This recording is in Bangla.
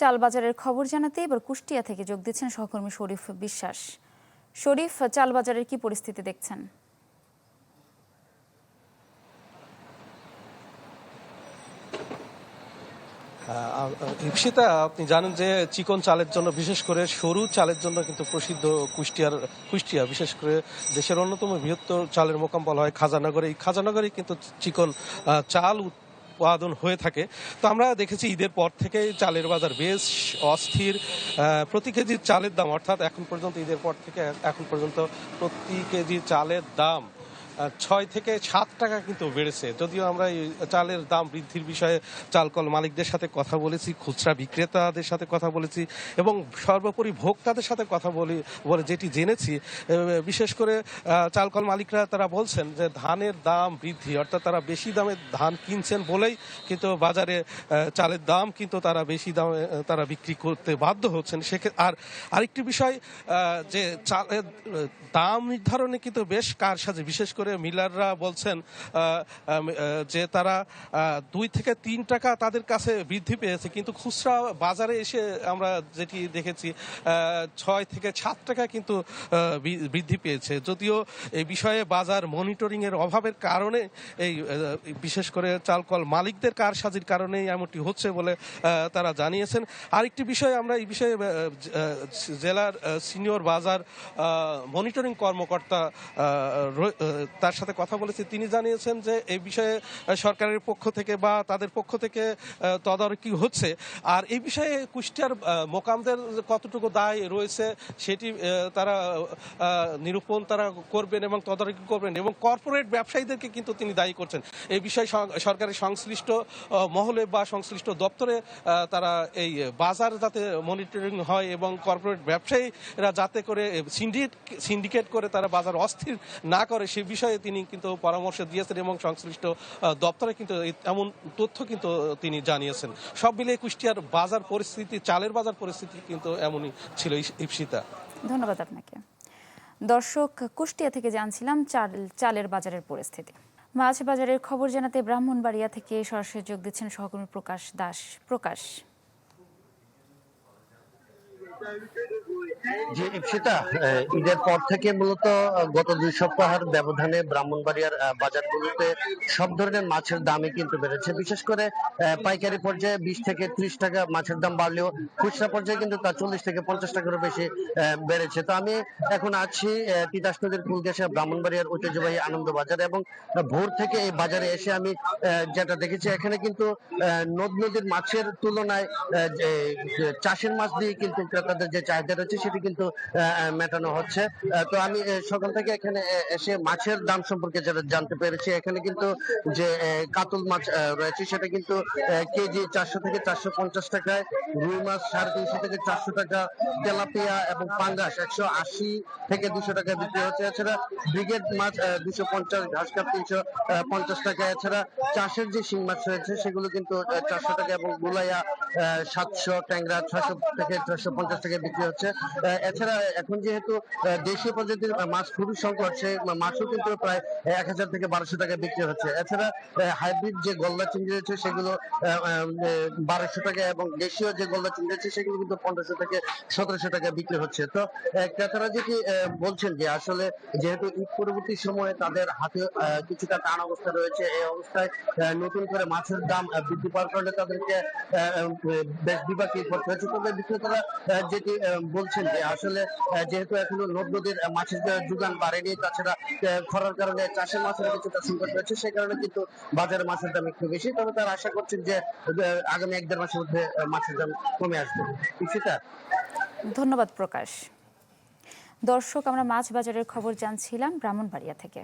চাল বাজারের খবর জানাতে এবার কুষ্টিয়া থেকে যোগ দিচ্ছেন সহকর্মী শরীফ বিশ্বাস। শরীফ, চাল বাজারের কি পরিস্থিতি দেখছেন? ইপসিতা, আপনি জানেন যে চিকন চালের জন্য, বিশেষ করে সরু চালের জন্য কিন্তু প্রসিদ্ধ কুষ্টিয়া, বিশেষ করে দেশের অন্যতম বৃহত্তর চালের মোকাম বলা হয় খাজানগরে। এই খাজানগরেই কিন্তু চিকন চাল উৎপাদন হয়ে থাকে। তো আমরা দেখেছি ঈদের পর থেকে চালের বাজার বেশ অস্থির। প্রতি কেজি চালের দাম, অর্থাৎ এখন পর্যন্ত ঈদের পর থেকে এখন পর্যন্ত প্রতি কেজি চালের দাম ৬ থেকে ৭ টাকা কিন্তু বেড়েছে। যদিও আমরা এই চালের দাম বৃদ্ধির বিষয়ে চালকল মালিকদের সাথে কথা বলেছি, খুচরা বিক্রেতাদের সাথে কথা বলেছি এবং সর্বোপরি ভোক্তাদের সাথে কথা বলে যেটি জেনেছি, বিশেষ করে চালকল মালিকরা তারা বলছেন যে ধানের দাম বৃদ্ধি, অর্থাৎ তারা বেশি দামে ধান কিনছেন বলেই কিন্তু বাজারে চালের দাম কিন্তু তারা বেশি দামে তারা বিক্রি করতে বাধ্য হচ্ছেন। আর আরেকটি বিষয়, যে চালের দাম নির্ধারণে কিন্তু বেশ কারসাজি। বিশেষ করে মিলাররা বলছেন যে তারা ২ থেকে ৩ টাকা তাদের কাছে বৃদ্ধি পেয়েছে, কিন্তু খুচরা বাজারে এসে আমরা যেটি দেখেছি ৬ থেকে ৭ টাকা কিন্তু বৃদ্ধি পেয়েছে। যদিও এই বিষয়ে বাজার মনিটরিং এর অভাবের কারণে এই বিশেষ করে চালকল মালিকদের কারসাজির কারণেই এমনটি হচ্ছে বলে তারা জানিয়েছেন। আরেকটি বিষয়, আমরা এই বিষয়ে জেলার সিনিয়র বাজার মনিটরিং কর্মকর্তা তার সাথে কথা বলেছি। তিনি জানিয়েছেন যে এই বিষয়ে সরকারের পক্ষ থেকে বা তাদের পক্ষ থেকে তদারকি হচ্ছে। আর এই বিষয়ে কুষ্টিয়ার মোকামদের কতটুকু দায় রয়েছে সেটি তারা নিরূপণ তারা করবেন এবং তদারকি করবেন, এবং কর্পোরেট ব্যবসায়ীদেরকে কিন্তু তিনি দায়ী করছেন। এই বিষয়ে সরকারের সংশ্লিষ্ট মহলে বা সংশ্লিষ্ট দপ্তরে তারা এই বাজার যাতে মনিটরিং হয় এবং কর্পোরেট ব্যবসায়ীরা যাতে করে সিন্ডিকেট করে তারা বাজার অস্থির না করে সে বিষয়ে তিনি কিন্তু পরামর্শ দিয়েছেন এবং সংশ্লিষ্ট দপ্তরে কিন্তু এমন তথ্য কিন্তু তিনি জানিয়েছেন। সব মিলিয়ে কুষ্টিয়ার বাজার পরিস্থিতি, চালের বাজার পরিস্থিতি কিন্তু এমনই ছিল। ইপসিতা, ধন্যবাদ আপনাকে। দর্শক, কুষ্টিয়া থেকে জানছিলাম চালের বাজারের পরিস্থিতি। মাছ বাজারের খবর জানাতে ব্রাহ্মণবাড়িয়া থেকে সরাসরি যোগ দিচ্ছেন সহকর্মী প্রকাশ দাস। প্রকাশ। জি ইপসিতা, ঈদের পর থেকে মূলত গত ২ সপ্তাহের ব্যবধানে ব্রাহ্মণবাড়িয়ার বাজারগুলোতে সব ধরনের মাছের দামই কিন্তু বেড়েছে। বিশেষ করে পাইকারি পর্যায়ে ২০ থেকে ৩০ টাকা মাছের দাম বাড়লেও খুচরা পর্যায়ে কিন্তু তা ৪০ থেকে ৫০ টাকারও বেশি বেড়েছে। তো আমি এখন আছি তিতাস নদীর কুলঘেঁষা ব্রাহ্মণবাড়িয়ার ঐতিহ্যবাহী আনন্দ বাজারে, এবং ভোর থেকে এই বাজারে এসে আমি যেটা দেখেছি, এখানে কিন্তু নদ নদীর মাছের তুলনায় চাষের মাছ দিয়ে কিন্তু ক্রেতাদের যে চাহিদা রয়েছে সেটি কিন্তু মেটানো হচ্ছে। তো আমি সকাল থেকে এখানে এসে মাছের দাম সম্পর্কে যেটা জানতে পেরেছি, এখানে কিন্তু যে কাতল মাছ রয়েছে সেটা কিন্তু কেজি ৪০০ থেকে ৪৫০ টাকায়, রুই মাছ ৩৫০ থেকে ৪০০ টাকা, তেলাপিয়া এবং পাঙ্গাস ১৮০ থেকে ২০০ টাকা বিক্রি হচ্ছে। এছাড়া ব্রিগেড মাছ ২৫০, ঘাসকাপ ৩৫০ টাকা। এছাড়া চাষের যে শিং মাছ রয়েছে সেগুলো কিন্তু ৪০০ টাকা, এবং গুলাইয়া ৭০০, ট্যাংরা ৬০০ থেকে ৬৫০ টাকা বিক্রি হচ্ছে। এছাড়া এখন যেহেতু দেশীয় প্রজাতির মাছ খুবই সংকট, সেই মাছও কিন্তু প্রায় ১০০০ থেকে ১২০০ টাকা বিক্রি হচ্ছে। এছাড়া হাইব্রিড যে গলদা চিংড়ি রয়েছে সেগুলো ১২০০ টাকা, এবং দেশীয় যে গলদা চিংড়ি রয়েছে সেগুলো কিন্তু ১৫০০ থেকে ১৭০০ টাকা বিক্রি হচ্ছে। তো ক্রেতারা যেটি বলছেন যে আসলে যেহেতু ঈদ পরবর্তী সময়ে তাদের হাতে কিছুটা টান অবস্থা রয়েছে, এই অবস্থায় নতুন করে মাছের দাম বৃদ্ধি পাওয়ার কারণে তাদেরকে বেশ বিপাকে পড়তে হয়েছে। তবে বিক্রেতারা যেটি বলছেন যে আসলে যেহেতু এখনো নদ নদীর মাছের যোগান বাড়েনি, তাছাড়া খরার কারণে চাষের মাছের কিছুটা সংকট রয়েছে, সেই কারণে কিন্তু বাজারে মাছের দাম একটু বেশি। তবে তারা আশা করছেন যে আগামী ১-১.৫ মাসের মধ্যে মাছের দাম কমে আসবে। ধন্যবাদ প্রকাশ। দর্শক, আমরা মাছ বাজারের খবর জানছিলাম ব্রাহ্মণবাড়িয়া থেকে।